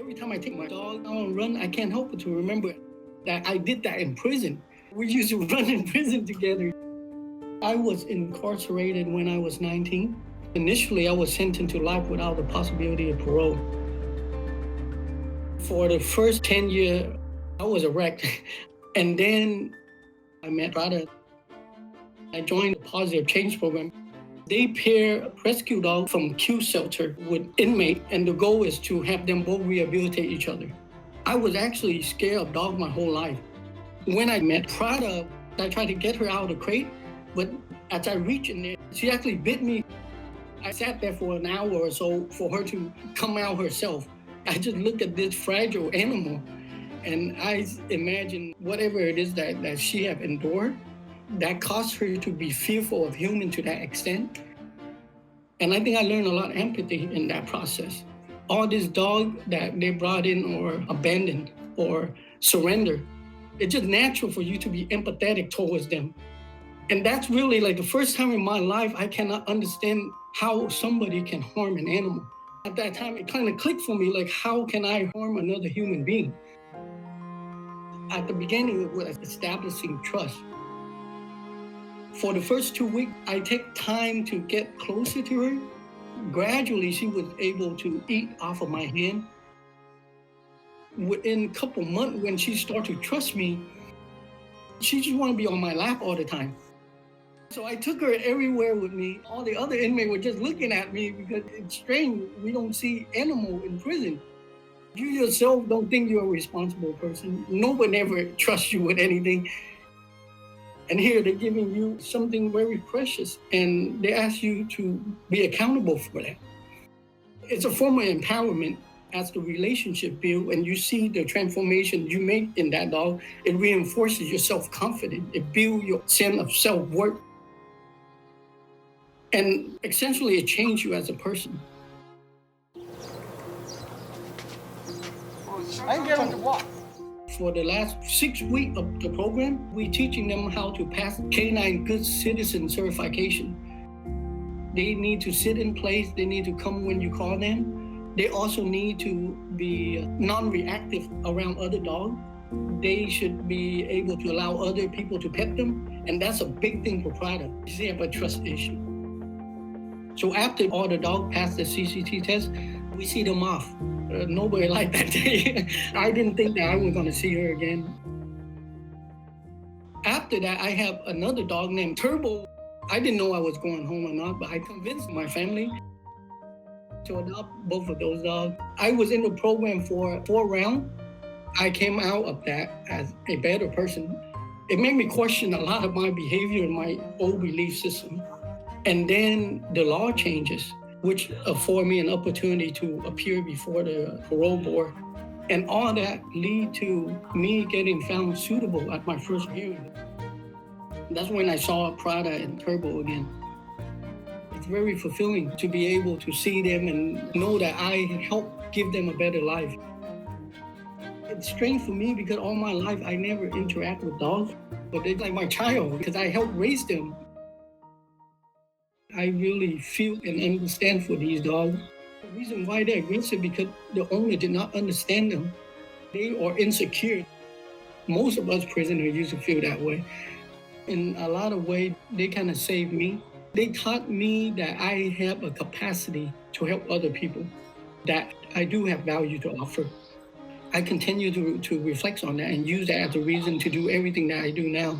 Every time I take my dog out and run, I can't help but to remember that I did that in prison. We used to run in prison together. I was incarcerated when I was 19. Initially, I was sentenced to life without the possibility of parole. For the first 10 years, I was a wreck. And then I met Prada. I joined the Pawsitive Change Program. They pair rescue dogs from Q shelter with inmate, and the goal is to have them both rehabilitate each other. I was actually scared of dogs my whole life. When I met Prada, I tried to get her out of the crate, but as I reached in there, she actually bit me. I sat there for an hour or so for her to come out herself. I just looked at this fragile animal, and I imagine whatever it is that she have endured, that caused her to be fearful of humans to that extent. And I think I learned a lot of empathy in that process. All these dogs that they brought in or abandoned or surrendered, it's just natural for you to be empathetic towards them. And that's really like the first time in my life I cannot understand how somebody can harm an animal. At that time, it kind of clicked for me, like, how can I harm another human being? At the beginning, it was establishing trust. For the first 2 weeks, I take time to get closer to her. Gradually, she was able to eat off of my hand. Within a couple months, when she started to trust me, she just wanted to be on my lap all the time. So I took her everywhere with me. All the other inmates were just looking at me because it's strange. We don't see animals in prison. You yourself don't think you're a responsible person. No one ever trusts you with anything. And here they're giving you something very precious, and they ask you to be accountable for that. It's a form of empowerment. As the relationship builds and you see the transformation you make in that dog, it reinforces your self-confidence. It builds your sense of self-worth. And essentially, it changes you as a person. I can get them to walk. For the last 6 weeks of the program, we're teaching them how to pass Canine Good Citizen certification. They need to sit in place. They need to come when you call them. They also need to be non-reactive around other dogs. They should be able to allow other people to pet them. And that's a big thing for Prada. They have a trust issue. So after all the dogs pass the CCT test, we see them off. Nobody liked that day. I didn't think that I was going to see her again. After that, I have another dog named Turbo. I didn't know I was going home or not, but I convinced my family to adopt both of those dogs. I was in the program for 4 rounds. I came out of that as a better person. It made me question a lot of my behavior and my old belief system. And then the law changes, which afford me an opportunity to appear before the parole board. And all that lead to me getting found suitable at my first hearing. That's when I saw Prada and Turbo again. It's very fulfilling to be able to see them and know that I helped give them a better life. It's strange for me because all my life I never interact with dogs, but they're like my child because I helped raise them. I really feel and understand for these dogs. The reason why they're aggressive because the owner did not understand them. They are insecure. Most of us prisoners used to feel that way. In a lot of ways, they kind of saved me. They taught me that I have a capacity to help other people, that I do have value to offer. I continue to reflect on that and use that as a reason to do everything that I do now.